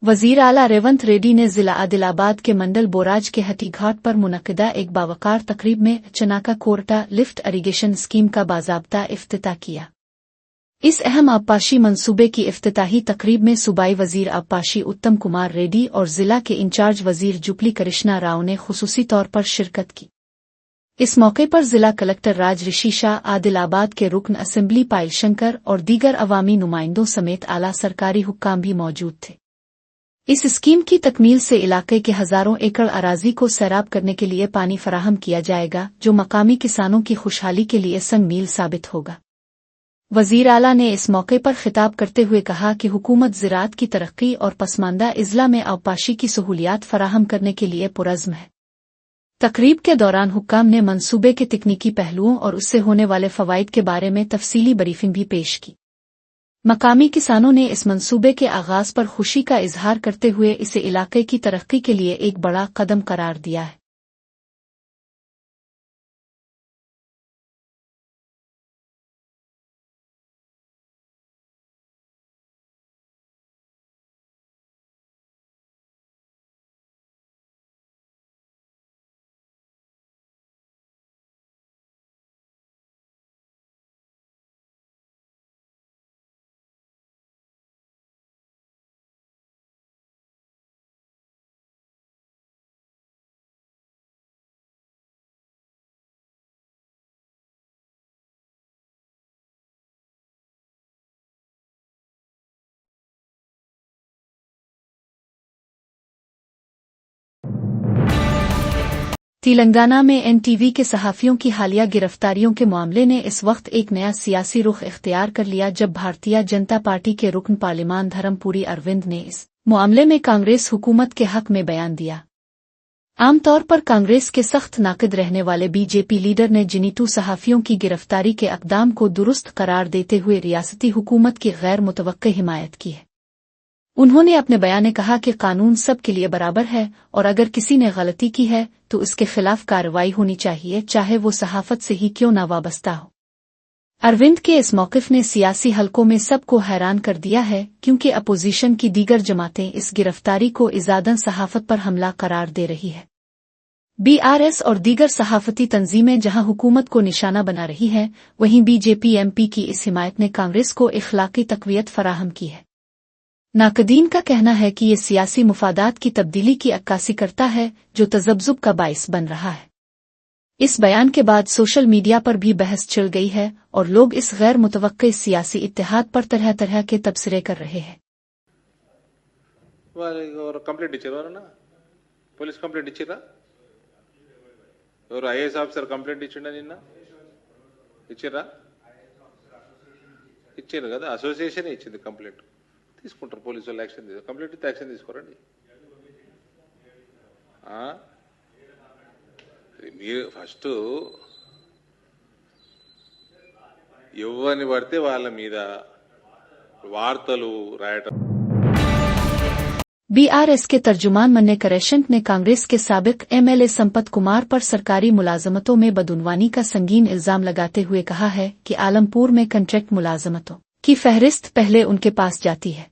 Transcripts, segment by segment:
वजीर आला रेवंत रेड्डी ने जिला आदिलाबाद के मंडल बोराज के हटीघाट पर मुनक्किदा एक बावकार तकरीब में चनाका कोरटा लिफ्ट इरिगेशन स्कीम का बाज़ाब्ता इफ्तिताह किया। इस अहम आबपाशी मंसूबे की इफ्तिताही तकरीब में सूबाई वजीर आबपाशी उत्तम कुमार रेड्डी और जिला के इंचार्ज वजीर जुपली कृष्णा राव ने खुसूसी तौर पर शिरकत की। इस मौके पर जिला कलेक्टर राज ऋषि शाह, आदिलाबाद के रुकन असेंबली पायल शंकर और दीगर अवामी नुमाइंदों समेत आला सरकारी हुक्काम भी मौजूद थे। इस स्कीम की तकमील से इलाके के हजारों एकड़ अराजी को सैराब करने के लिए पानी फराहम किया जाएगा, जो मकामी किसानों की खुशहाली के लिए संग मील साबित होगा। वजीर आला ने इस मौके पर खिताब करते हुए कहा कि हुकूमत ज़राअत की तरक्की और पसमानदा इज़ला में आबपाशी की सहूलियात फराहम करने के लिए पुरज़्म है। तकरीब के दौरान हुक्काम ने मंसूबे के तकनीकी पहलुओं और उससे होने वाले फ़वाइद के बारे में तफसीली ब्रीफिंग भी पेश की। मकामी किसानों ने इस मंसूबे के आगाज़ पर खुशी का इजहार करते हुए इसे इलाके की तरक्की के लिए एक बड़ा कदम करार दिया है। तेलंगाना में एनटीवी के सहाफ़ियों की हालिया गिरफ्तारियों के मामले ने इस वक्त एक नया सियासी रुख इख्तियार कर लिया, जब भारतीय जनता पार्टी के रुकन पार्लिमान धर्मपुरी अरविंद ने इस मामले में कांग्रेस हुकूमत के हक में बयान दिया। आमतौर पर कांग्रेस के सख्त नाक़िद रहने वाले बीजेपी लीडर ने जिनीटू सहाफ़ियों की गिरफ्तारी के अक़दाम को दुरुस्त करार देते हुए रियासती हुकूमत की गैर मुतवक्की हिमायत की है। उन्होंने अपने बयान में कहा कि कानून सब के लिए बराबर है और अगर किसी ने गलती की है तो उसके खिलाफ कार्रवाई होनी चाहिए, चाहे वो सहाफत से ही क्यों ना वाबस्ता हो। अरविंद के इस मौक़िफ़ ने सियासी हलकों में सबको हैरान कर दिया है, क्योंकि अपोजिशन की दीगर जमातें इस गिरफ्तारी को इज़ादन सहाफत पर हमला करार दे रही है। बीआरएस और दीगर सहाफती तंजीमें जहां हुकूमत को निशाना बना रही हैं, वहीं बीजेपी एमपी की इस हिमायत ने कांग्रेस को इखलाकी तक़वियत फराहम की है। नाक़दीन का कहना है कि ये सियासी मुफादात की तब्दीली की अक्कासी करता है, जो तज़ब्ज़ुब का बाइस बन रहा है। इस बयान के बाद सोशल मीडिया पर भी बहस छिड़ गई है और लोग इस गैर मुतवक्की सियासी इत्तेहाद पर तरह तरह के तबसरे कर रहे हैं। పోలీస్ కంప్లైంట్ ఇచ్చిరా? ఎవరు ఐఏఎస్ ఆఫీసర్ కంప్లైంట్ ఇచ్చిండా? నిన్న ఇచ్చిరా? ఇచ్చారు కదా, అసోసియేషన్ ఇచ్చింది కంప్లైంట్. తీసుకుంటారు పోలీసు వాళ్ళు, యాక్షన్ తీసుకో. కంప్లైంట్ ఇస్తే యాక్షన్ తీసుకోరండి. మీరు ఫస్ట్ ఎవరిని పడితే వాళ్ళ మీద వార్తలు రాయటం। बीआरएस के तर्जुमान मन्ने करेशंक ने कांग्रेस के साबिक एमएलए संपत कुमार पर सरकारी मुलाजमतों में बदउनवानी का संगीन इल्जाम लगाते हुए कहा है कि आलमपुर में कंट्रैक्ट मुलाजमतों की फहरिस्त पहले उनके पास जाती है।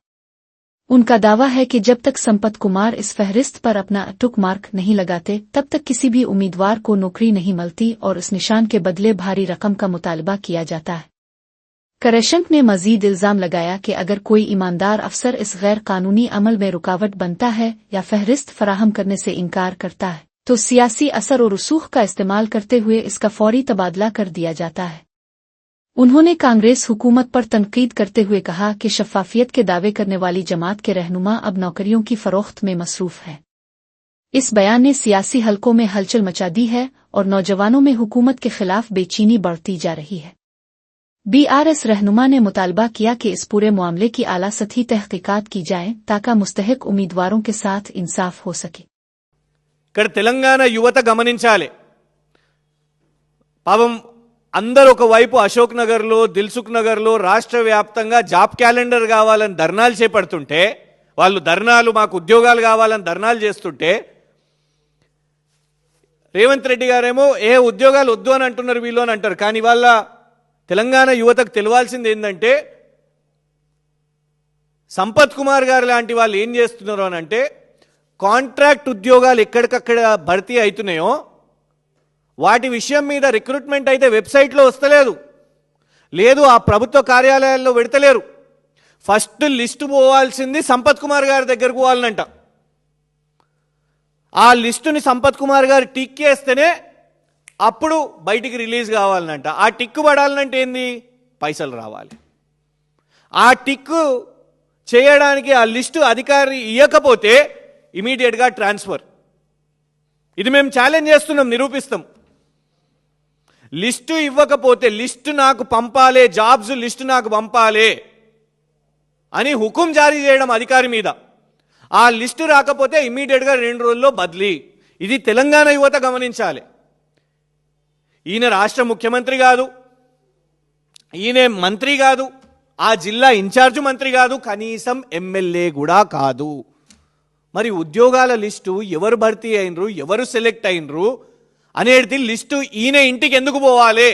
उनका दावा है कि जब तक संपत कुमार इस फहरिस्त पर अपना टुक मार्क नहीं लगाते, तब तक किसी भी उम्मीदवार को नौकरी नहीं मिलती और इस निशान के बदले भारी रकम का मुतालबा किया जाता है। करेशंक ने मजीद इल्जाम लगाया कि अगर कोई ईमानदार अफसर इस गैर कानूनी अमल में रुकावट बनता है या फहरिस्त फराहम करने से इनकार करता है, तो सियासी असर और रसूख का इस्तेमाल करते हुए इसका फौरी तबादला कर दिया जाता है। उन्होंने कांग्रेस हुकूमत पर तनकीद करते हुए कहा कि शफाफियत के दावे करने वाली जमात के रहनुमा अब नौकरियों की फरोख्त में मसरूफ है। इस बयान ने सियासी हलकों में हलचल मचा दी है और नौजवानों में हुकूमत के खिलाफ बेचैनी बढ़ती जा रही है। बीआरएस रहनुमा ने मुतालबा किया कि इस पूरे मामले की आला सतही तहकीकात की जाए, ताकि मुस्तहिक उम्मीदवारों के साथ इंसाफ हो सके। ఇక్కడ తెలంగాణ యువత గమనించాలి. పాపం అందరూ ఒక వైపు అశోక్ నగర్లో, దిల్సుఖ్ నగర్లో రాష్ట్ర వ్యాప్తంగా జాబ్ క్యాలెండర్ కావాలని ధర్నాలు చేపడుతుంటే, వాళ్ళు ధర్నాలు మాకు ఉద్యోగాలు కావాలని ధర్నాలు చేస్తుంటే, రేవంత్ రెడ్డి గారేమో ఏ ఉద్యోగాలు వద్దు అని అంటున్నారు వీళ్ళు అని అంటారు. కానీ వాళ్ళ తెలంగాణ యువతకు తెలియాల్సింది ఏంటంటే, సంపత్ కుమార్ గారు లాంటి వాళ్ళు ఏం చేస్తున్నారు అని అంటే, కాంట్రాక్ట్ ఉద్యోగాలు ఎక్కడికక్కడ భర్తీ అవుతున్నాయో వాటి విషయం మీద రిక్రూట్మెంట్ అయితే వెబ్సైట్లో వస్తలేదు, లేదు ఆ ప్రభుత్వ కార్యాలయాల్లో పెడతలేరు. ఫస్ట్ లిస్టు పోవాల్సింది సంపత్ కుమార్ గారి దగ్గరకు పోవాలనంట. ఆ లిస్టుని సంపత్ కుమార్ గారు టిక్ చేస్తేనే అప్పుడు బయటికి రిలీజ్ కావాలనంట. ఆ టిక్కు పడాలనంటే ఏంది? పైసలు రావాలి. ఆ టిక్కు చేయడానికి ఆ లిస్టు అధికారి ఇవ్వకపోతే ఇమీడియట్గా ట్రాన్స్ఫర్. ఇది మేము ఛాలెంజ్ చేస్తున్నాం, నిరూపిస్తాం. లిస్టు ఇవ్వకపోతే లిస్టు నాకు పంపాలే, జాబ్స్ లిస్టు నాకు పంపాలే అని హుకుం జారీ చేయడం అధికారి మీద. ఆ లిస్టు రాకపోతే ఇమీడియట్గా 2 రోజుల్లో బదిలీ. ఇది తెలంగాణ యువత గమనించాలి. ఈయన రాష్ట్ర ముఖ్యమంత్రి కాదు, ఈయన మంత్రి కాదు, ఆ జిల్లా ఇన్ఛార్జ్ మంత్రి కాదు, కనీసం ఎమ్మెల్యే కూడా కాదు. మరి ఉద్యోగాల లిస్టు ఎవరు భర్తీ అయినరు, ఎవరు సెలెక్ట్ అయినరు అనేది లిస్టు ఈయన ఇంటికి ఎందుకు పోవాలి?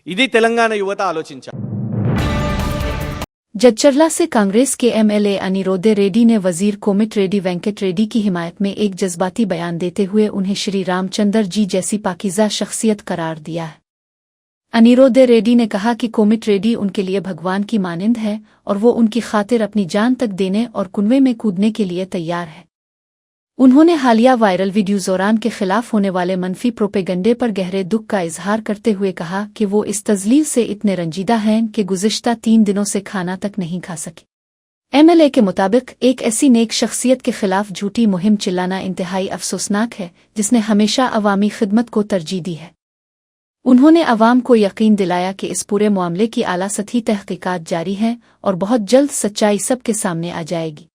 ఇది తెలంగాణ యువత ఆలోచించాలి. जच्चरला से कांग्रेस के एमएलए अनिरोध रेड्डी ने वजीर कोमिट रेड्डी वेंकट रेड्डी की हिमायत में एक जज्बाती बयान देते हुए उन्हें श्री रामचंद्र जी जैसी पाकीज़ा शख्सियत करार दिया है। अनिरोध रेड्डी ने कहा कि कोमिट रेड्डी उनके लिए भगवान की मानिंद है और वो उनकी खातिर अपनी जान तक देने और कुनवे में कूदने के लिए तैयार है। उन्होंने हालिया वायरल वीडियो ज़ोरान के खिलाफ होने वाले मनफी प्रोपेगंडे पर गहरे दुख का इजहार करते हुए कहा कि वो इस तजलील से इतने रंजीदा हैं कि गुज़िश्ता 3 दिनों से खाना तक नहीं खा सके। एमएलए के मुताबिक एक ऐसी नेक शख्सियत के खिलाफ झूठी मुहिम चिल्लाना इंतहाई अफसोसनाक है, जिसने हमेशा अवामी खिदमत को तरजीह दी है। उन्होंने अवाम को यकीन दिलाया कि इस पूरे मामले की आला सतही तहकीकात जारी हैं और बहुत जल्द सच्चाई सबके सामने आ जाएगी।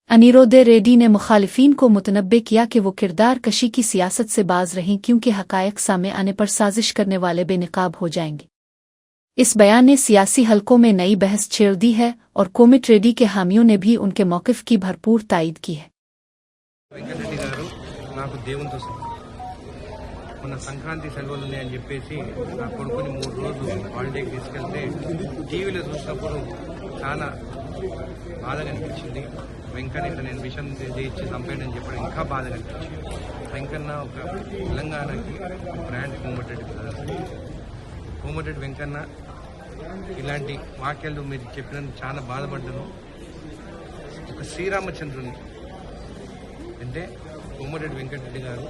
अनिरोध रेड्डी ने मुखालिफिन को मुतनब्बे किया कि वो किरदार कशी की सियासत से बाज रहीं, क्योंकि हकायक सामने आने पर साजिश करने वाले बेनकाब हो जाएंगे। इस बयान ने सियासी हलकों में नई बहस छेड़ दी है और कोमिट रेड्डी के हामियों ने भी उनके मौक़िफ़ की भरपूर तायीद की है। మొన్న సంక్రాంతి సెలవులు ఉన్నాయని చెప్పేసి నా కొడుకుని 3 రోజులు హాలిడేకి తీసుకెళ్తే టీవీలో చూసినప్పుడు చాలా బాధగా అనిపించింది. వెంకన్న ఇట్లా నేను విషయం చేయించి చంపాడని చెప్పడం ఇంకా బాధగా అనిపించింది. వెంకన్న ఒక తెలంగాణకి బ్రాండ్ కోమటిరెడ్డి బ్రదర్స్. కోమటిరెడ్డి వెంకన్న ఇలాంటి వాక్యాలు మీరు చెప్పినందుకు చాలా బాధపడ్డాను. ఒక శ్రీరామచంద్రుని అంటే కోమటిరెడ్డి వెంకటరెడ్డి గారు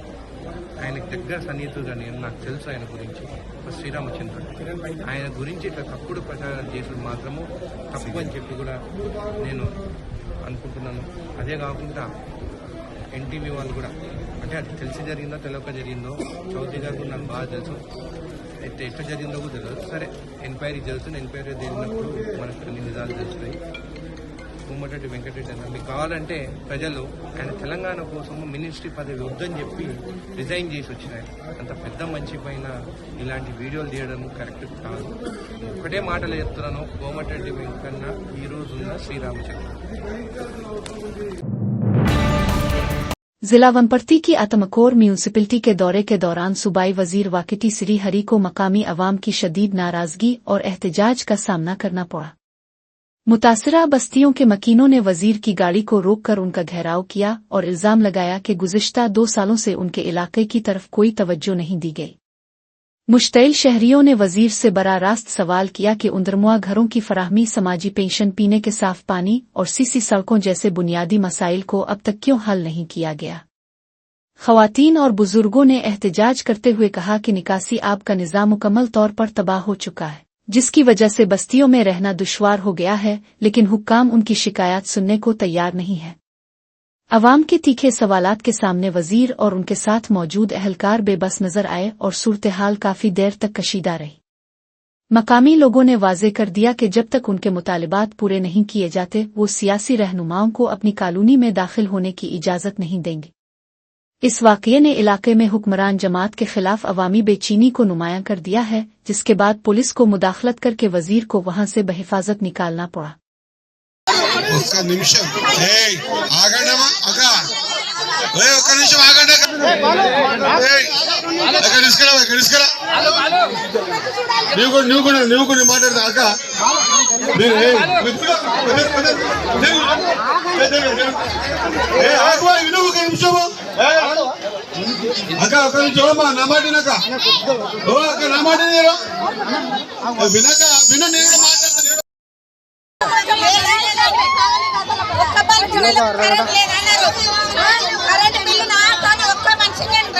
ఆయనకు దగ్గర సన్నిహితుడుగా నాకు తెలుసు. ఆయన గురించి ఒక శ్రీరామచంద్రుడు, ఆయన గురించి ఇట్లా తప్పుడు ప్రచారం చేసుడు మాత్రము తప్పు అని చెప్పి కూడా నేను అనుకుంటున్నాను. అదే కాకుండా ఎన్టీవీ వాళ్ళు కూడా, అంటే అది తెలిసి జరిగిందో తెలియక జరిగిందో, చౌదరి గారు కూడా నాకు బాగా తెలుసు. అయితే ఎట్లా జరిగిందో కూడా తెలియదు. సరే, ఎంక్వైరీ జరుగుతుంది. ఎంక్వైరీ జరిగినప్పుడు మనకు కొన్ని నిజాలు తెలుస్తాయి. కోమటిరెడ్డి వెంకటరెడ్డి అన్న మీకు కావాలంటే ప్రజలు ఆయన తెలంగాణ కోసం మినిస్ట్రీ పదవి వద్దని చెప్పి రిజైన్ చేసి వచ్చినాయి. అంత పెద్ద మంచి పైన ఇలాంటి వీడియోలు తీయడం కరెక్ట్ కాదు. ఒకటే మాటలు చెప్తున్నాను, కోమటిరెడ్డి వెంకన్న ఈ రోజున్న శ్రీరామచంద్ర. जिला वनपर्ती की आतमकोर म्यूनिसिपलिटी के दौरे के दौरान सूबाई वजीर वाकिटी श्री हरी को मकामी अवाम की शदीद नाराजगी और एहतजाज का सामना करना पड़ा। मुतासिरा बस्तियों के मकीनों ने वजीर की गाड़ी को रोककर उनका घेराव किया और इल्जाम लगाया कि गुज़िश्ता 2 सालों से उनके इलाके की तरफ कोई तवज्जो नहीं दी गई। मुश्तइल शहरियों ने वजीर से बरा रास्त सवाल किया कि उंदरमुआ घरों की फराहमी, समाजी पेंशन, पीने के साफ पानी और सीसी सड़कों जैसे बुनियादी मसाइल को अब तक क्यों हल नहीं किया गया। ख़वातीन और बुजुर्गों ने एहतजाज करते हुए कहा कि निकासी आब का निज़ाम मुकम्मल तौर पर तबाह हो चुका है, जिसकी वजह से बस्तियों में रहना दुश्वार हो गया है, लेकिन हुक्काम उनकी शिकायत सुनने को तैयार नहीं है। अवाम के तीखे सवालात के सामने वजीर और उनके साथ मौजूद अहलकार बेबस नजर आए और सूरत-ए-हाल काफी देर तक कशीदा रही। मकामी लोगों ने वाजे कर दिया कि जब तक उनके मुतालिबात पूरे नहीं किए जाते, वो सियासी रहनुमाओं को अपनी कॉलोनी में दाखिल होने की इजाजत नहीं देंगे। इस वाक़ये ने इलाके में हुक्मरान जमात के खिलाफ अवामी बेचैनी को नुमायां कर दिया है, जिसके बाद पुलिस को मुदाखलत करके वजीर को वहां से बहिफाजत निकालना पड़ा। ఒక్క నిమిషం ఆగండమ్మా అక్క ఒక్క నిమిషం ఆగండి అక్క తీసుకురా నువ్వు కూడా మాట్లాడతా అక్క విను ఒక నిమిషము అక్క ఒక నిమిషమమ్మా నా మాట వినక ఓ అక్క నా మాట వినక విను నేను కూడా మాట్లాడతాను కరెంట్ బిల్లు నాతో ఒక్క మనిషి నేను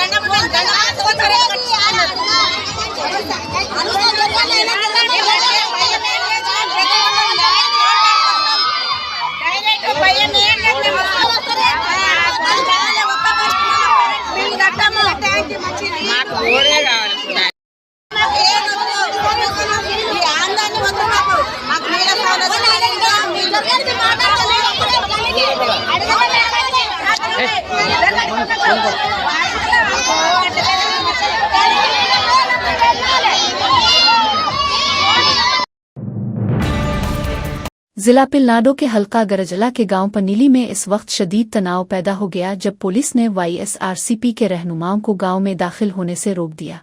जिला पिलनाडो के हल्का गरजला के गांव पनीली में इस वक्त शदीद तनाव पैदा हो गया जब पुलिस ने YSRCP के रहनुमाओं को गांव में दाखिल होने से रोक दिया।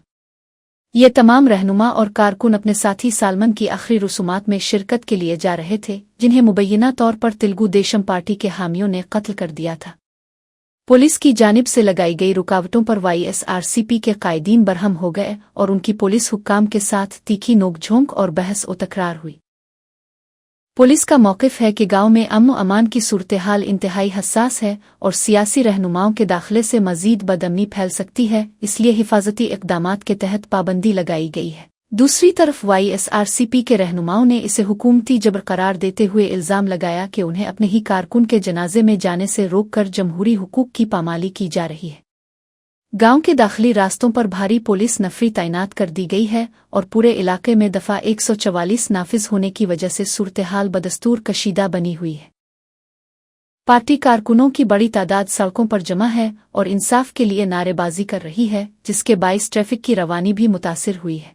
ये तमाम रहनुमा और कारकुन अपने साथी सालमन की आखिरी रसूमात में शिरकत के लिए जा रहे थे, जिन्हें मुबैना तौर पर तेलुगु देशम पार्टी के हामियों ने कत्ल कर दिया था। पुलिस की जानिब से लगाई गई रुकावटों पर YSRCP के कायदीन बरहम हो गए और उनकी पुलिस हुक्काम के साथ तीखी नोकझोंक और बहस व तकरार हुई। पुलिस का मौक़िफ़ है कि गांव में अमन अमान की सूरत हाल इंतहाई हसास है और सियासी रहनुमाओं के दाखिले से मज़ीद बदअमनी फैल सकती है, इसलिए हिफाजती इक़दामात के तहत पाबंदी लगाई गई है। दूसरी तरफ YSRCP के रहनुमाओं ने इसे हुकूमती जबर करार देते हुए इल्ज़ाम लगाया कि उन्हें अपने ही कारकुन के जनाजे में जाने से रोककर जमहूरी हुकूक की पामाली की जा रही है। गांव के दाखिली रास्तों पर भारी पुलिस नफरी तैनात कर दी गई है और पूरे इलाके में दफ़ा 144 नाफिज होने की वजह से सूरत-ए-हाल बदस्तूर कशीदा बनी हुई है। पार्टी कारकुनों की बड़ी तादाद सड़कों पर जमा है और इंसाफ के लिए नारेबाजी कर रही है, जिसके बाइस ट्रैफिक की रवानी भी मुतासिर हुई है।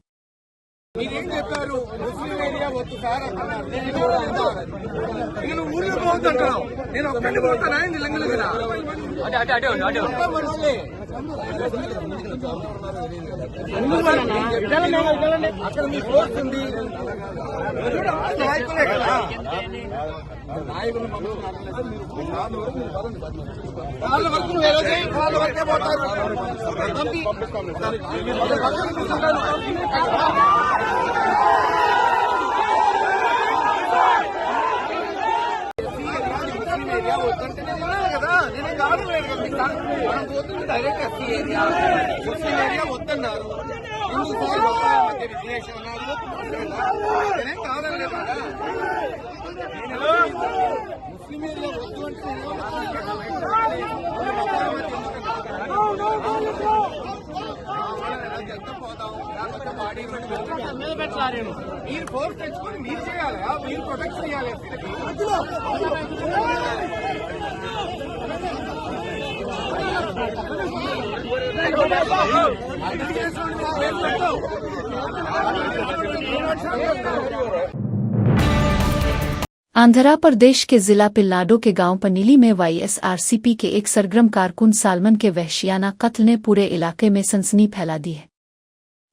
డైరెక్ట్ ఎస్సీ ఏరియా ముస్లిం ఏరియా వద్దన్నారు. విద్వేషం నేనేం కాదని లేదా ముస్లిం ఏరియా వద్దు అంటే ఎంత పోతాం లేకపోతే బాడీ పెట్టాలి. మీరు ఫోర్స్ తెచ్చుకొని మీరు చేయాలి, మీరు ప్రొటెక్ట్ చేయాలి. आंध्रा प्रदेश के जिला पिलनाडो के गांव पनीली में YSRCP के एक सरगर्म कारकुन सालमन के वहशियाना कत्ल ने पूरे इलाके में सनसनी फैला दी है।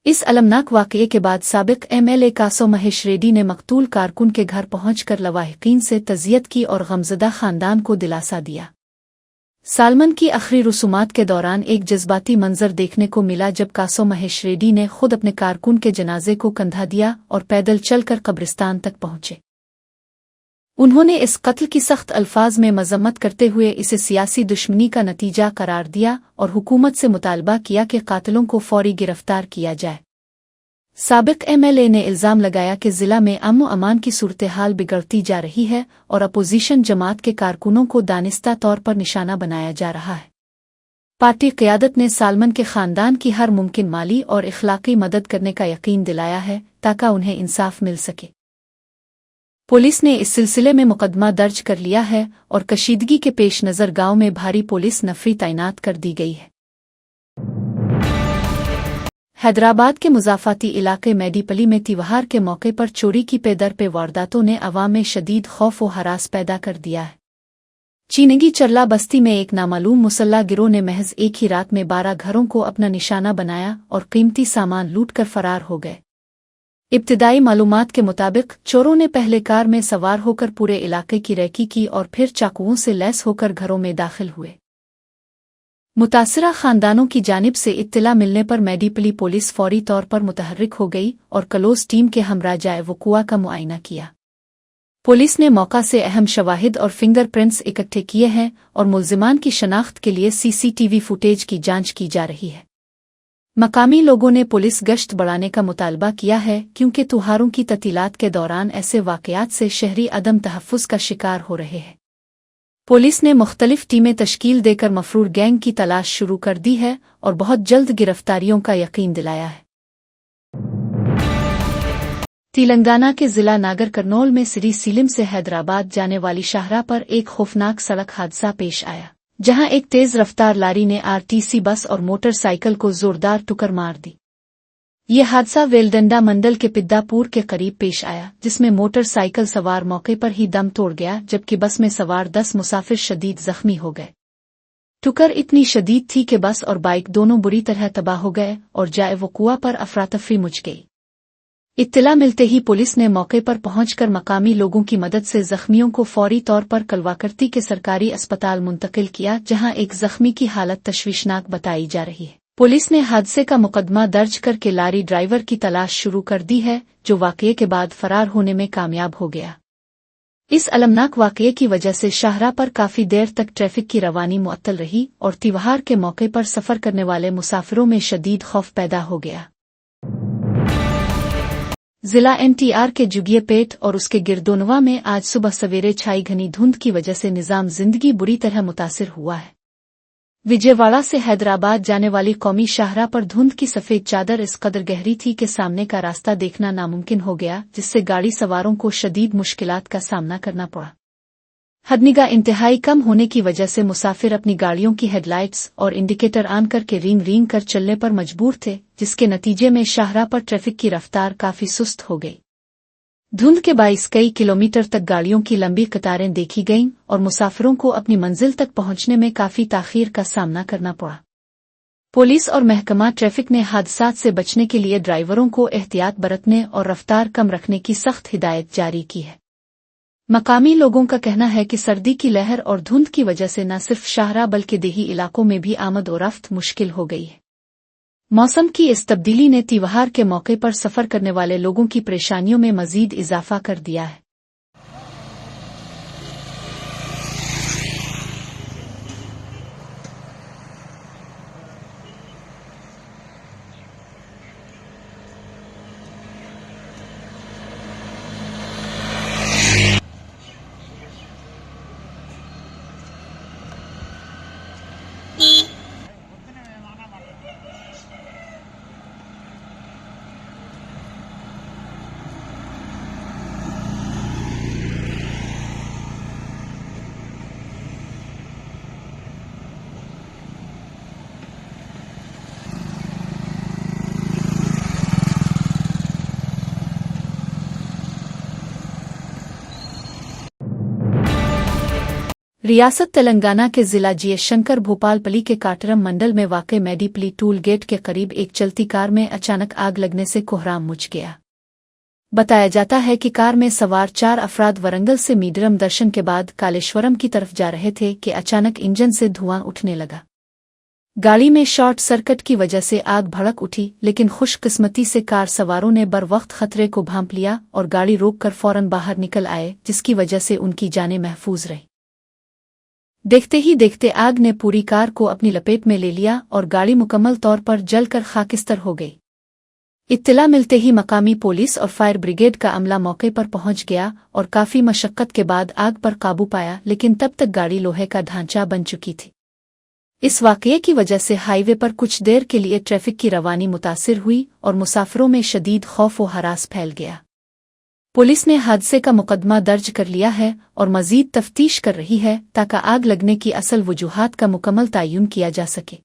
इस अलमनाक वाक़ये के बाद साबिक MLA कासो महेश रेड्डी ने मकतूल कारकुन के घर पहुंचकर लवाहिकीन से तज़ियत की और गमज़दा खानदान को दिलासा दिया। सालमन की आखिरी रसूमात के दौरान एक जज्बाती मंजर देखने को मिला जब कासो महेश रेड्डी ने खुद अपने कारकुन के जनाजे को कंधा दिया और पैदल चलकर कब्रिस्तान तक पहुंचे। उन्होंने इस कत्ल की सख्त अल्फाज में मजम्मत करते हुए इसे सियासी दुश्मनी का नतीजा करार दिया और हुकूमत से मुतालबा किया कि कातिलों को फौरी गिरफ्तार किया जाए। साबिक MLA ने इल्ज़ाम लगाया कि ज़िला में अमन अमान की सूरत हाल बिगड़ती जा रही है और अपोजिशन जमात के कारकुनों को दानिस्ता तौर पर निशाना बनाया जा रहा है। पार्टी क़यादत ने सालमन के ख़ानदान की हर मुमकिन माली और इखलाकी मदद करने का यकीन दिलाया है ताकि उन्हें इंसाफ मिल सके। पुलिस ने इस सिलसिले में मुकदमा दर्ज कर लिया है और कशीदगी के पेश नज़र गांव में भारी पुलिस नफरी तैनात कर दी गई है। हैदराबाद के मुज़ाफ़ाती इलाके मेडीपली में त्योहार के मौके पर चोरी की पेदर पे वारदातों ने अवाम में शदीद खौफ व हरास पैदा कर दिया है। चीनगी चरला बस्ती में एक नामालूम मुसल्ला गिरोह ने महज एक ही रात में 12 घरों को अपना निशाना बनाया और कीमती सामान लूट कर फरार हो गए। इब्तिदाई मालूमात के मुताबिक चोरों ने पहले कार में सवार होकर पूरे इलाके की रैकी की और फिर चाकुओं से लैस होकर घरों में दाखिल हुए। मुतासिरा खानदानों की जानिब से इत्तला मिलने पर मेडीपली पुलिस फौरी तौर पर मुतहर्रिक हो गई और क्लोज टीम के हमरा जाए वकुआ का मुआयना किया। पुलिस ने मौका से अहम शवाहिद और फिंगरप्रिंट्स इकट्ठे किए हैं और मुल्जिमान की शनाख्त के लिए सीसीटीवी फुटेज की जांच की जा रही है। मकामी लोगों ने पुलिस गश्त बढ़ाने का मुतालबा किया है क्योंकि त्योहारों की ततीलात के दौरान ऐसे वाक़यात से शहरी अदम तहफ़्फ़ुज़ का शिकार हो रहे हैं। पुलिस ने मुख्तलिफ टीमें तश्कील देकर मफरूर गैंग की तलाश शुरू कर दी है और बहुत जल्द गिरफ्तारियों का यकीन दिलाया है। तेलंगाना के जिला नागर कर्नूल में सिरी सीलिम से हैदराबाद जाने वाली शाहराह पर एक खौफनाक सड़क हादसा पेश आया, जहां एक तेज रफ्तार लारी ने आरटीसी बस और मोटरसाइकिल को जोरदार टक्कर मार दी। ये हादसा वेलडंडा मंडल के पिद्दापुर के करीब पेश आया, जिसमें मोटरसाइकिल सवार मौके पर ही दम तोड़ गया, जबकि बस में सवार 10 मुसाफिर शदीद जख्मी हो गए। टक्कर इतनी शदीद थी कि बस और बाइक दोनों बुरी तरह तबाह हो गए और जाए वकुआ पर अफरातफरी मच गई। इत्तला मिलते ही पुलिस ने मौके पर पहुंचकर मकामी लोगों की मदद से जख्मियों को फौरी तौर पर कलवाकर्ती के सरकारी अस्पताल मुंतकिल किया, जहां एक जख्मी की हालत तशवीशनाक बताई जा रही है। पुलिस ने हादसे का मुकदमा दर्ज करके लारी ड्राइवर की तलाश शुरू कर दी है, जो वाकये के बाद फरार होने में कामयाब हो गया। इस अलमनाक वाकये की वजह से शाहराह पर काफी देर तक ट्रैफिक की रवानी मुअत्तल रही और त्योहार के मौके पर सफर करने वाले मुसाफिरों में शदीद खौफ पैदा हो गया। जिला एनटीआर के जुगियपेट और उसके गिरदोनवा में आज सुबह सवेरे छाई घनी धुंध की वजह से निजाम जिंदगी बुरी तरह मुतासिर हुआ है। विजयवाड़ा से हैदराबाद जाने वाली कौमी शाहराह पर धुंध की सफेद चादर इस कदर गहरी थी कि सामने का रास्ता देखना नामुमकिन हो गया, जिससे गाड़ी सवारों को शदीद मुश्किलात का सामना करना पड़ा। हदनिगाह इंतहाई कम होने की वजह से मुसाफिर अपनी गाड़ियों की हेडलाइट्स और इंडिकेटर ऑन करके रींग कर चलने पर मजबूर थे, जिसके नतीजे में शाहराह पर ट्रैफिक की रफ्तार काफी सुस्त हो गई। धुंध के बाइस कई किलोमीटर तक गाड़ियों की लंबी कतारें देखी गईं और मुसाफिरों को अपनी मंजिल तक पहुंचने में काफी ताखीर का सामना करना पड़ा। पुलिस और महकमा ट्रैफिक ने हादसात से बचने के लिए ड्राइवरों को एहतियात बरतने और रफ्तार कम रखने की सख्त हिदायत जारी की है। मकामी लोगों का कहना है कि सर्दी की लहर और धुंध की वजह से न सिर्फ शाहराह बल्कि देही इलाकों में भी आमद और रफ्त मुश्किल हो गई है। मौसम की इस तब्दीली ने त्योहार के मौके पर सफर करने वाले लोगों की परेशानियों में मजीद इजाफा कर दिया है। रियासत तेलंगाना के जिला जयशंकर भोपालपली के काटरम मंडल में वाक़ मेडीपली टूल गेट के करीब एक चलती कार में अचानक आग लगने से कोहराम मच गया। बताया जाता है कि कार में सवार 4 अफराद वरंगल से मीडरम दर्शन के बाद कालेश्वरम की तरफ जा रहे थे कि अचानक इंजन से धुआं उठने लगा। गाड़ी में शॉर्ट सर्किट की वजह से आग भड़क उठी, लेकिन खुशकिस्मती से कार सवारों ने बर वक्त खतरे को भांप लिया और गाड़ी रोककर फौरन बाहर निकल आए, जिसकी वजह से उनकी जानें महफूज रहीं। देखते ही देखते आग ने पूरी कार को अपनी लपेट में ले लिया और गाड़ी मुकम्मल तौर पर जलकर खाकिस्तर हो गई। इत्तला मिलते ही मकामी पुलिस और फायर ब्रिगेड का अमला मौके पर पहुंच गया और काफी मशक्कत के बाद आग पर काबू पाया, लेकिन तब तक गाड़ी लोहे का ढांचा बन चुकी थी। इस वाकये की वजह से हाईवे पर कुछ देर के लिए ट्रैफिक की रवानी मुतासिर हुई और मुसाफिरों में शदीद खौफ व हरास फैल गया। पुलिस ने हादसे का मुकदमा दर्ज कर लिया है और मजीद तफ्तीश कर रही है ताकि आग लगने की असल वजूहात का मुकम्मल तयन किया जा सके।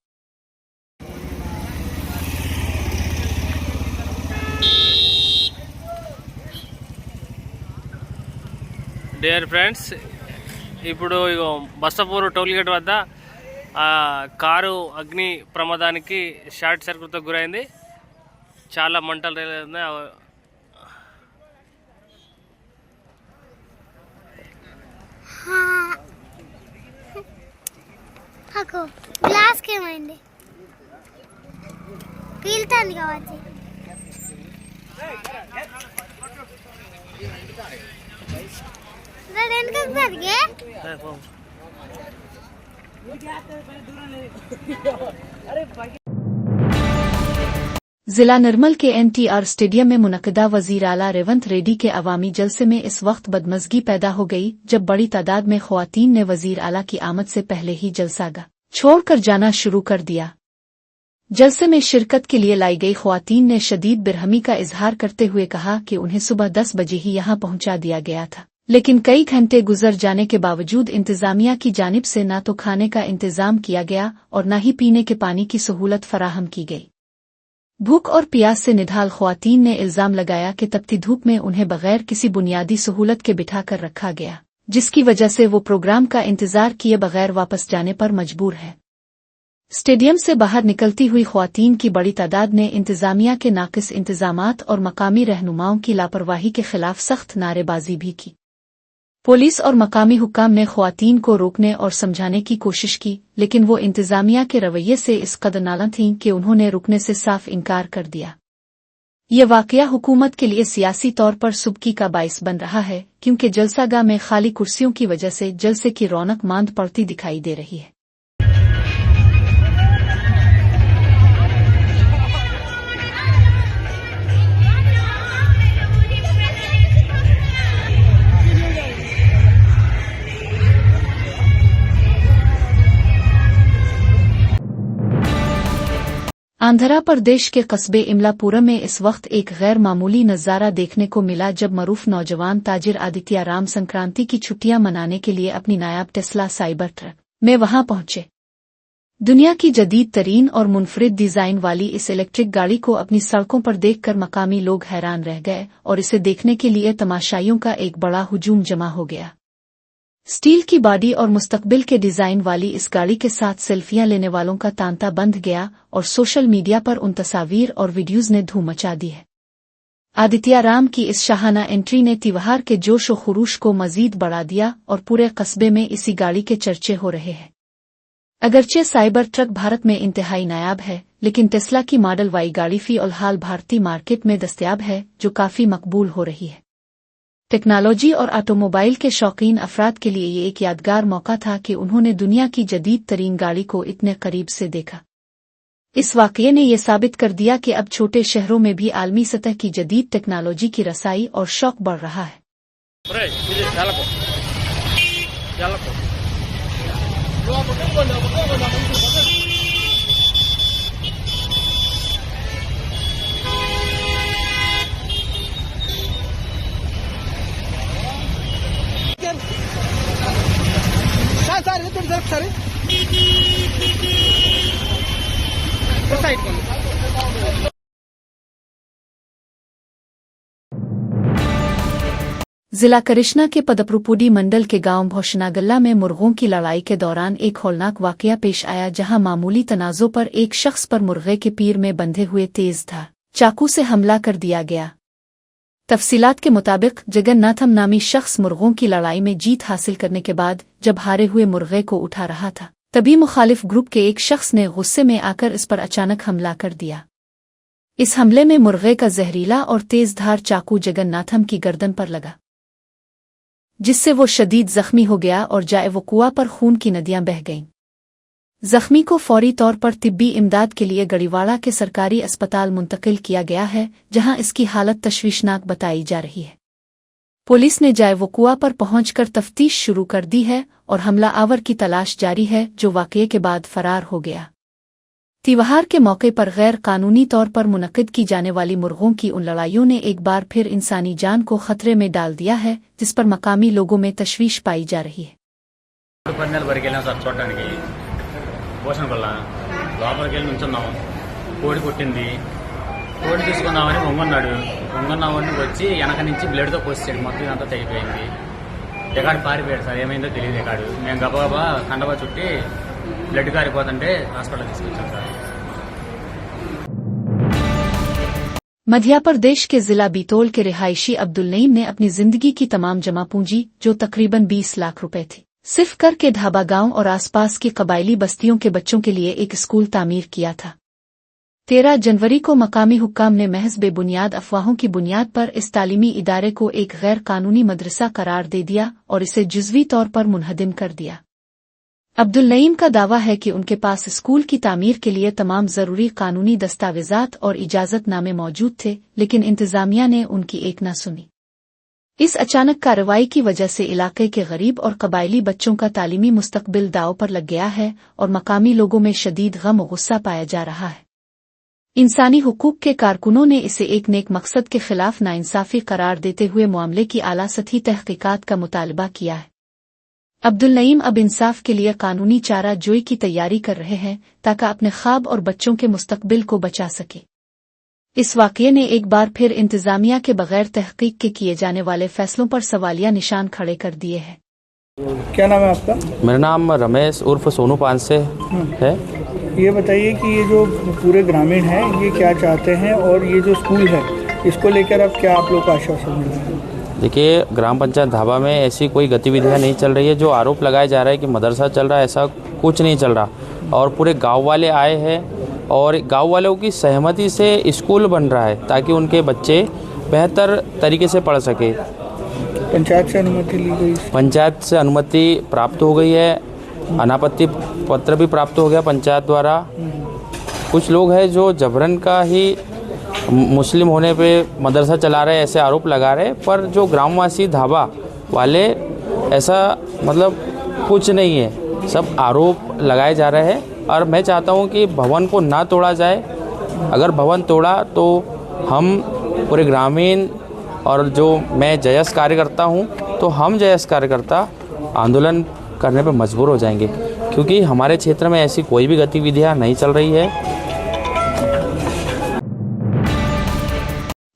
డియర్ ఫ్రెండ్స్, ఇప్పుడు బస్తపూర్ టోల్ గేట్ వద్ద కారు అగ్ని ప్రమాదానికి షార్ట్ సర్క్యూట్తో గురైంది. చాలా మంటలు అకో గ్లాస్ కేమైంది పీల్తాంది కావచ్చు ఎందుకు బతికే जिला निर्मल के NTR स्टेडियम में मुनक़िदा वज़ीर आला रेवंत रेड्डी के अवामी जलसे में इस वक्त बदमज़गी पैदा हो गई जब बड़ी तादाद में ख़वातीन ने वज़ीर आला की आमद से पहले ही जलसागा छोड़कर जाना शुरू कर दिया। जलसे में शिरकत के लिए लाई गई ख़वातीन ने शदीद बिरहमी का इजहार करते हुए कहा कि उन्हें सुबह 10 बजे ही यहाँ पहुँचा दिया गया था, लेकिन कई घंटे गुजर जाने के बावजूद इंतज़ामिया की जानिब से न तो खाने का इंतज़ाम किया गया और न ही पीने के पानी की सहूलत फराहम की गई। भूख और प्यास से निढाल ख़वातीन ने इल्ज़ाम लगाया कि तपती धूप में उन्हें बगैर किसी बुनियादी सहूलत के बिठा कर रखा गया, जिसकी वजह से वो प्रोग्राम का इंतज़ार किए बगैर वापस जाने पर मजबूर है। स्टेडियम से बाहर निकलती हुई ख़वातीन की बड़ी तादाद ने इंतज़ामिया के नाक़िस इंतज़ामात और मकामी रहनुमाओं की लापरवाही के खिलाफ सख्त नारेबाजी भी की। पुलिस और मकामी हुक्काम ने ख़वातीन को रोकने और समझाने की कोशिश की, लेकिन वो इंतज़ामिया के रवैये से इस कदर नाराज़ थीं कि उन्होंने रुकने से साफ इनकार कर दिया। ये वाक़या हुकूमत के लिए सियासी तौर पर सुबकी का बाइस बन रहा है, क्योंकि जलसागाह में खाली कुर्सियों की वजह से जलसे की रौनक मांद पड़ती दिखाई दे रही है। आंध्र प्रदेश के कस्बे इमलापुरम में इस वक्त एक गैर मामूली नज़ारा देखने को मिला जब मरूफ नौजवान ताजिर आदित्य राम संक्रांति की छुट्टियां मनाने के लिए अपनी नायाब टेस्ला साइबर ट्रक में वहां पहुंचे। दुनिया की जदीद तरीन और मुनफरिद डिज़ाइन वाली इस इलेक्ट्रिक गाड़ी को अपनी सड़कों पर देखकर मकामी लोग हैरान रह गए और इसे देखने के लिए तमाशाइयों का एक बड़ा हुजूम जमा हो गया। स्टील की बॉडी और मुस्तकबिल के डिज़ाइन वाली इस गाड़ी के साथ सेल्फियां लेने वालों का तांता बंध गया और सोशल मीडिया पर उन तस्वीर और वीडियोज़ ने धूम मचा दी है। आदित्य राम की इस शाहाना एंट्री ने त्योहार के जोश व खुरूश को मजीद बढ़ा दिया और पूरे कस्बे में इसी गाड़ी के चर्चे हो रहे हैं। अगरचे साइबर ट्रक भारत में इंतहाई नायाब है, लेकिन टेस्ला की मॉडल वाई गाड़ी फ़िलहाल भारतीय मार्केट में दस्तयाब है, जो काफ़ी मकबूल हो रही है। टेक्नोलॉजी और ऑटोमोबाइल के शौकीन अफराद के लिए ये एक यादगार मौका था कि उन्होंने दुनिया की जदीद तरीन गाड़ी को इतने करीब से देखा। इस वाक़ये ने यह साबित कर दिया कि अब छोटे शहरों में भी आलमी सतह की जदीद टेक्नोलॉजी की रसाई और शौक बढ़ रहा है। जिला करिश्ना के पदप्रपुडी मंडल के गांव भौशनागल्ला में मुर्गों की लड़ाई के दौरान एक हौलनाक वाकया पेश आया, जहां मामूली तनाज़ों पर एक शख्स पर मुर्गे के पीर में बंधे हुए तेज धार चाकू से हमला कर दिया गया। तफसीलात के मुताबिक जगन्नाथम नामी शख्स मुर्गों की लड़ाई में जीत हासिल करने के बाद जब हारे हुए मुर्गे को उठा रहा था, तभी मुखालिफ ग्रुप के एक शख्स ने गुस्से में आकर इस पर अचानक हमला कर दिया। इस हमले में मुर्गे का जहरीला और तेज धार चाकू जगन्नाथम की गर्दन पर लगा, जिससे वो शदीद जख्मी हो गया और जाए वकुआ पर खून की नदियां बह गईं। जख्मी को फौरी तौर पर तिब्बी इमदाद के लिए गढ़ीवाड़ा के सरकारी अस्पताल मुंतकिल किया गया है, जहां इसकी हालत तशवीशनाक बताई जा रही है। पुलिस ने जाए वकुआ पर पहुंचकर तफ्तीश शुरू कर दी है और हमला आवर की तलाश जारी है, जो वाक़ये के बाद फरार हो गया। त्योहार के मौके पर गैर कानूनी तौर पर मुनक़िद की जाने वाली मुर्गों की उन लड़ाइयों ने एक बार फिर इंसानी जान को खतरे में डाल दिया है, जिस पर मकामी लोगों में तशवीश पाई जा रही है। కోడి తీసుకుందామని వంగన్నామని వచ్చి వెనక నుంచి బ్లడ్తో పోసాడు, మొత్తం ఇదంతా తెగిపోయింది. ఎకాడు పారిపోయాడు సార్, ఏమైందో తెలియదు. ఎకాడు మేము గబగబా కండబా చుట్టి బ్లడ్ కారిపోతుంటే హాస్పిటల్ తీసుకొచ్చాం సార్। मध्य प्रदेश के जिला बीतोल के रिहायशी अब्दुल नईम ने अपनी जिंदगी की तमाम जमा पूंजी, जो तकरीबन 20 लाख रुपए थी, सिफकर के ढाबा गांव और आसपास की कबायली बस्तियों के बच्चों के लिए एक स्कूल तामीर किया था। 13 जनवरी को मकामी हुक्काम ने महज बेबुनियाद अफवाहों की बुनियाद पर इस तालीमी इदारे को एक गैर कानूनी मदरसा करार दे दिया और इसे जुज़वी तौर पर मुनहदिम कर दिया। अब्दुल नईम का दावा है कि उनके पास स्कूल की तामीर के लिए तमाम ज़रूरी कानूनी दस्तावेजात और इजाज़तनामे मौजूद थे, लेकिन इंतज़ामिया ने उनकी एक न सुनी। इस अचानक कार्रवाई की वजह से इलाके के गरीब और कबायली बच्चों का तालीमी मुस्तकबिल दाव पर लग गया है और मकामी लोगों में शदीद गम और गुस्सा पाया जा रहा है। इंसानी हुकूक के कारकुनों ने इसे एक नेक मकसद के खिलाफ नाइंसाफी करार देते हुए मामले की आला सतही तहकीकात का मुतालबा किया है। अब्दुल नईम अब इंसाफ के लिए कानूनी चारा जोई की तैयारी कर रहे हैं ताकि अपने ख्वाब और बच्चों के मुस्तकबिल को बचा सके। इस वाक़ये ने एक बार फिर इंतज़ामिया के बगैर तहकीक के किए जाने वाले फैसलों पर सवालिया निशान खड़े कर दिए हैं। क्या नाम है आपका? मेरा नाम रमेश उर्फ सोनू पानसे है। ये बताइए कि ये जो पूरे ग्रामीण हैं ये क्या चाहते हैं और ये जो स्कूल है इसको लेकर अब क्या आप लोग का आश्वासन मिल रहा है? देखिए, ग्राम पंचायत धाबा में ऐसी कोई गतिविधियां नहीं चल रही है। जो आरोप लगाया जा रहा है कि मदरसा चल रहा है, ऐसा कुछ नहीं चल रहा। और पूरे गांव वाले आए हैं और गांव वालों की सहमति से स्कूल बन रहा है ताकि उनके बच्चे बेहतर तरीके से पढ़ सके। पंचायत से अनुमति ली गई? पंचायत से अनुमति प्राप्त हो गई है, अनापत्ति पत्र भी प्राप्त हो गया पंचायत द्वारा। कुछ लोग हैं जो जबरन का ही मुस्लिम होने पे मदरसा चला रहे, ऐसे आरोप लगा रहे, पर जो ग्रामवासी धाबा वाले ऐसा मतलब कुछ नहीं है, सब आरोप लगाए जा रहे हैं। और मैं चाहता हूं कि भवन को ना तोड़ा जाए। अगर भवन तोड़ा तो हम पूरे ग्रामीण और जो मैं जयस कार्यकर्ता हूं, तो हम जयस कार्यकर्ता आंदोलन करने पर मजबूर हो जाएंगे, क्योंकि हमारे क्षेत्र में ऐसी कोई भी गतिविधियां नहीं चल रही है।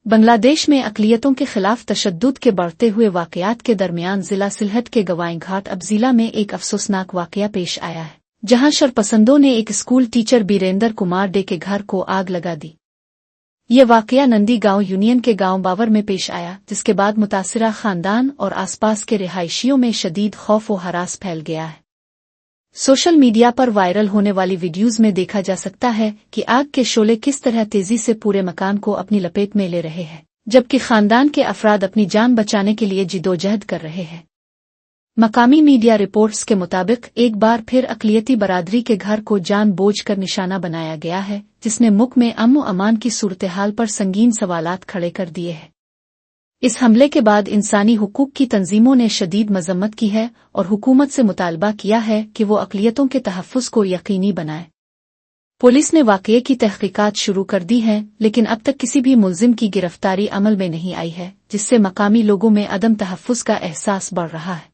बांग्लादेश में अक़लियतों के खिलाफ तशद्दुद के बढ़ते हुए वाक़यात के दरमियान जिला सिलहट के गवाई घाट अब जिला में एक अफसोसनाक वाक़या पेश आया है, जहां शरपसंदों ने एक स्कूल टीचर बीरेंद्र कुमार डे के घर को आग लगा दी। ये वाक़या नंदी गांव यूनियन के गांव बावर में पेश आया, जिसके बाद मुतासिरा खानदान और आसपास के रिहायशियों में शदीद खौफ व हरास फैल गया है। सोशल मीडिया पर वायरल होने वाली वीडियोज़ में देखा जा सकता है कि आग के शोले किस तरह तेजी से पूरे मकान को अपनी लपेट में ले रहे हैं, जबकि खानदान के अफराद अपनी जान बचाने के लिए जिदोजहद कर रहे हैं। मकामी मीडिया रिपोर्ट्स के मुताबिक एक बार फिर अक़लियती बरादरी के घर को जानबूझकर निशाना बनाया गया है, जिसने मुल्क में अमन व अमान की सूरत-ए-हाल पर संगीन सवालात खड़े कर दिए हैं। इस हमले के बाद इंसानी हुकूक की तंजीमों ने शदीद मजम्मत की है और हुकूमत से मुतालबा किया है कि वो अक़लियतों के तहफ़्फ़ुज़ को यकीनी बनाए। पुलिस ने वाक़ये की तहक़ीक़ात शुरू कर दी है, लेकिन अब तक किसी भी मुल्ज़िम की गिरफ्तारी अमल में नहीं आई है, जिससे मकामी लोगों में अदम तहफ़्फ़ुज़ का एहसास बढ़ रहा है।